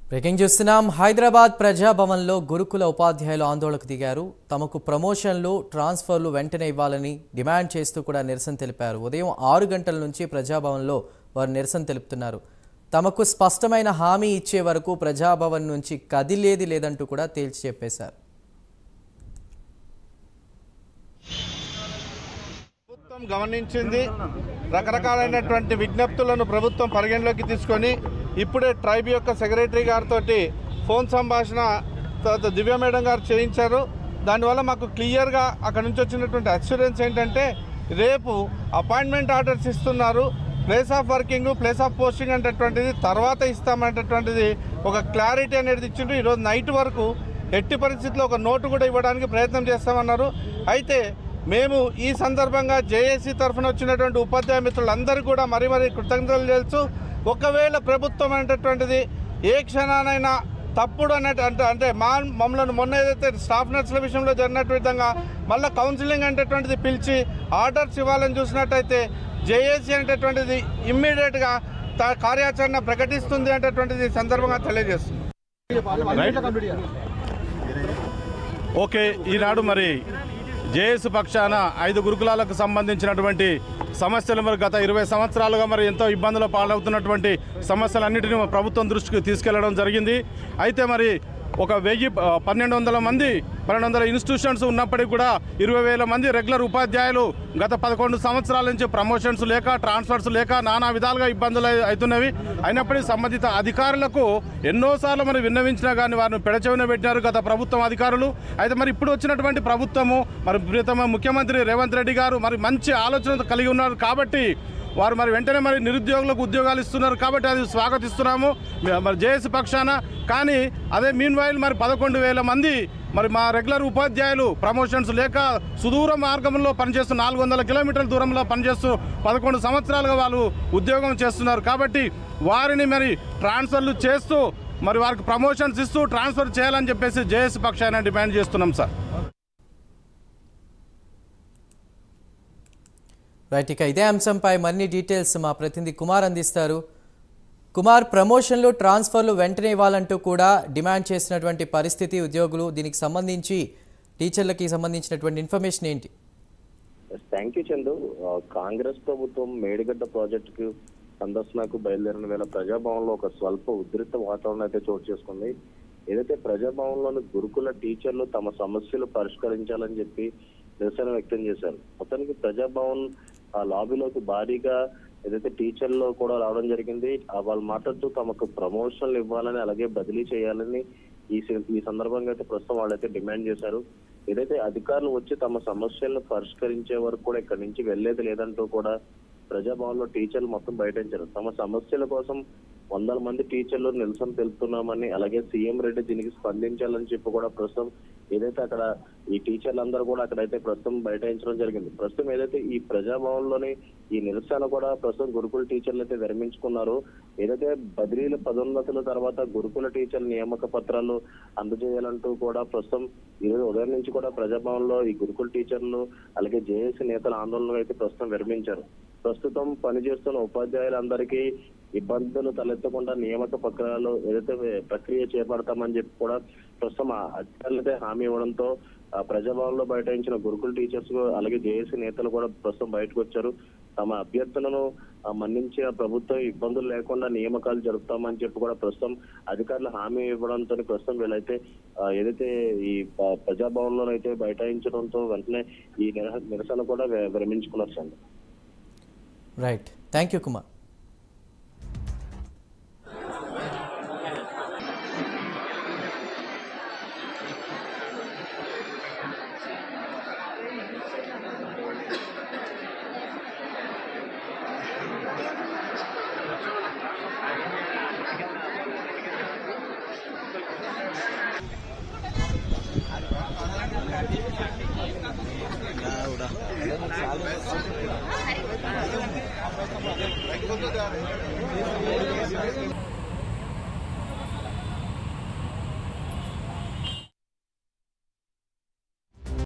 Breaking చూస్తున్నాం. హైదరాబాద్ ప్రజాభవన్లో గురుకుల ఉపాధ్యాయులు ఆందోళనకు దిగారు. తమకు ప్రమోషన్లు, ట్రాన్స్ఫర్లు వెంటనే ఇవ్వాలని డిమాండ్ చేస్తూ కూడా నిరసన తెలిపారు. ఉదయం 6 గంటల నుంచి ప్రజాభవన్లో వారు నిరసన తెలుపుతున్నారు. తమకు స్పష్టమైన హామీ ఇచ్చే వరకు ప్రజాభవన్ నుంచి కదిలేది లేదంటూ కూడా తేల్చి చెప్పేశారు. ప్రభుత్వం గమనించింది. రకరకాలైనటువంటి విజ్ఞప్తులను ప్రభుత్వం పరిగణలోకి తీసుకొని ఇప్పుడే ట్రైబ్ యొక్క సెక్రటరీ గారితో ఫోన్ సంభాషణ తర్వాత దివ్య మేడం గారు చేయించారు. దానివల్ల మాకు క్లియర్గా అక్కడ నుంచి వచ్చినటువంటి అష్యూరెన్స్ ఏంటంటే రేపు అపాయింట్మెంట్ ఆర్డర్స్ ఇస్తున్నారు. Place of working, place of posting అనేటటువంటిది తర్వాత ఇస్తామనేటటువంటిది ఒక క్లారిటీ అనేది ఇచ్చిండ్రు. ఈరోజు నైట్ వరకు ఎట్టి పరిస్థితుల్లో ఒక నోటు కూడా ఇవ్వడానికి ప్రయత్నం చేస్తామన్నారు. అయితే మేము ఈ సందర్భంగా జేఏసీ తరఫున వచ్చినటువంటి ఉపాధ్యాయ మిత్రులందరూ కూడా మరీ కృతజ్ఞతలు తెలుసు. ఒకవేళ ప్రభుత్వం అనేటటువంటిది ఏ క్షణానైనా తప్పుడు అంటే మమ్మల్ని మొన్న ఏదైతే స్టాఫ్ నర్సుల విషయంలో జరిగినట్టు విధంగా మళ్ళీ కౌన్సిలింగ్ అనేటటువంటిది పిలిచి ఆర్డర్స్ ఇవ్వాలని చూసినట్టయితే జేఏసీ అనేటటువంటిది ఇమ్మీడియట్గా కార్యాచరణ ప్రకటిస్తుంది అనేటటువంటిది సందర్భంగా తెలియజేస్తుంది. ఓకే, ఈనాడు మరి జేఏసీ పక్షాన 5 గురుకులాలకు సంబంధించినటువంటి సమస్యలు మరి గత 20 సంవత్సరాలుగా మరి ఎంతో ఇబ్బందులు పాలవుతున్నటువంటి సమస్యలన్నింటినీ ప్రభుత్వం దృష్టికి తీసుకెళ్లడం జరిగింది. అయితే మరి ఒక 1200 మంది 1200 ఇన్స్టిట్యూషన్స్ ఉన్నప్పటికీ కూడా 20,000 మంది రెగ్యులర్ ఉపాధ్యాయులు గత 11 సంవత్సరాల నుంచి ప్రమోషన్స్ లేక, ట్రాన్స్ఫర్స్ లేక నానా విధాలుగా ఇబ్బందులు అవుతున్నవి. అయినప్పటికీ సంబంధిత అధికారులకు ఎన్నోసార్లు మరి విన్నవించినా కానీ వారిని పెడచెవిన పెట్టినారు గత ప్రభుత్వం అధికారులు. అయితే మరి ఇప్పుడు వచ్చినటువంటి ప్రభుత్వము మరి ప్రియతమ ముఖ్యమంత్రి రేవంత్ రెడ్డి గారు మరి మంచి ఆలోచన కలిగి ఉన్నారు కాబట్టి వారు మరి వెంటనే మరి నిరుద్యోగులకు ఉద్యోగాలు ఇస్తున్నారు కాబట్టి అది స్వాగతిస్తున్నాము మరి జేఏసీ పక్షాన. కానీ అదే మీన్ వైల్ మరి 11,000 మంది మరి మా రెగ్యులర్ ఉపాధ్యాయులు ప్రమోషన్స్ లేక సుదూర మార్గంలో పనిచేస్తూ 400 కిలోమీటర్ల దూరంలో పనిచేస్తూ 11 సంవత్సరాలుగా వాళ్ళు ఉద్యోగం చేస్తున్నారు. కాబట్టి వారిని మరి ట్రాన్స్ఫర్లు చేస్తూ మరి వారికి ప్రమోషన్స్ ఇస్తూ ట్రాన్స్ఫర్ చేయాలని చెప్పేసి జేఏసీ పక్షాన డిమాండ్ చేస్తున్నాం సార్. రైట్, ఇక ఇదే అంశంపై మరిన్ని డీటెయిల్స్ మా ప్రతినిధి కుమార్ అందిస్తారు. కుమార్, ప్రమోషన్లు, ట్రాన్స్ఫర్లు వెంటనే ఇవ్వాలంటూ కూడా డిమాండ్ చేసినటువంటి పరిస్థితి ఉద్యోగులు, దీనికి సంబంధించి టీచర్లకి సంబంధించినటువంటి ఇన్ఫర్మేషన్ ఏంటి? Thank you Chandu. కాంగ్రెస్ ప్రభుత్వం మేడిగడ్డ ప్రాజెక్టుకు సందర్శనకు బయలుదేరిన వేళ ప్రజాభవన్లో ఒక స్వల్ప ఉధృత వాతావరణం అయితే చోటు చేసుకుంది. ఏదైతే ప్రజాభవన్లోని గురుకుల టీచర్లు తమ సమస్యలు పరిష్కరించాలని చెప్పి నిరసన వ్యక్తం చేశారు. మొత్తానికి ప్రజాభవన్ లాబీలోకి భారీగా ఏదైతే టీచర్లు కూడా రావడం జరిగింది. వాళ్ళు మాట్లాడుతూ తమకు ప్రమోషన్లు ఇవ్వాలని, అలాగే బదిలీ చేయాలని ఈ సందర్భంగా అయితే ప్రస్తుతం వాళ్ళైతే డిమాండ్ చేశారు. ఏదైతే అధికారులు వచ్చి తమ సమస్యలను పరిష్కరించే వరకు కూడా ఇక్కడి నుంచి వెళ్లేది లేదంటూ కూడా ప్రజాభవన్ లో టీచర్లు మొత్తం బయటించారు. తమ సమస్యల కోసం 100 మంది టీచర్లు నిరసన తెలుపుతున్నామని, అలాగే సీఎం రెడ్డి దీనికి స్పందించాలని చెప్పి కూడా ప్రస్తుతం ఏదైతే అక్కడ ఈ టీచర్లందరూ కూడా అక్కడైతే ప్రస్తుతం బయటించడం జరిగింది. ప్రస్తుతం ఏదైతే ఈ ప్రజాభవన్ లోని ఈ నిరసన కూడా ప్రస్తుతం గురుకుల టీచర్లు అయితే విరమించుకున్నారు. ఏదైతే బదిలీల పదోన్నతుల తర్వాత గురుకుల టీచర్ల నియామక పత్రాలు అందజేయాలంటూ కూడా ప్రస్తుతం ఈరోజు ఉదయం నుంచి కూడా ప్రజాభవన్ లో ఈ గురుకుల టీచర్లు అలాగే జేఏసీ నేతల ఆందోళనలు అయితే ప్రస్తుతం విరమించారు. ప్రస్తుతం పనిచేస్తున్న ఉపాధ్యాయులందరికీ ఇబ్బందులు తలెత్తకుండా నియామక పత్రాలు ఏదైతే ప్రక్రియ చేపడతామని చెప్పి కూడా ప్రస్తుతం అధికారులైతే హామీ ఇవ్వడంతో ప్రజాభవన్ లో బయటించిన గురుకుల టీచర్స్ అలాగే జేఏసీ నేతలు కూడా ప్రస్తుతం బయటకు వచ్చారు. తమ అభ్యర్థులను మన్నించిన ప్రభుత్వం ఇబ్బందులు లేకుండా నియామకాలు జరుపుతామని చెప్పి కూడా ప్రస్తుతం అధికారులు హామీ ఇవ్వడంతో ప్రస్తుతం వీళ్ళైతే ఏదైతే ఈ ప్రజాభవన్ లోనైతే బైఠాయించడంతో వెంటనే ఈ నిరసన కూడా విరమించుకున్నారు sir. Right, thank you Kumar. Gracias.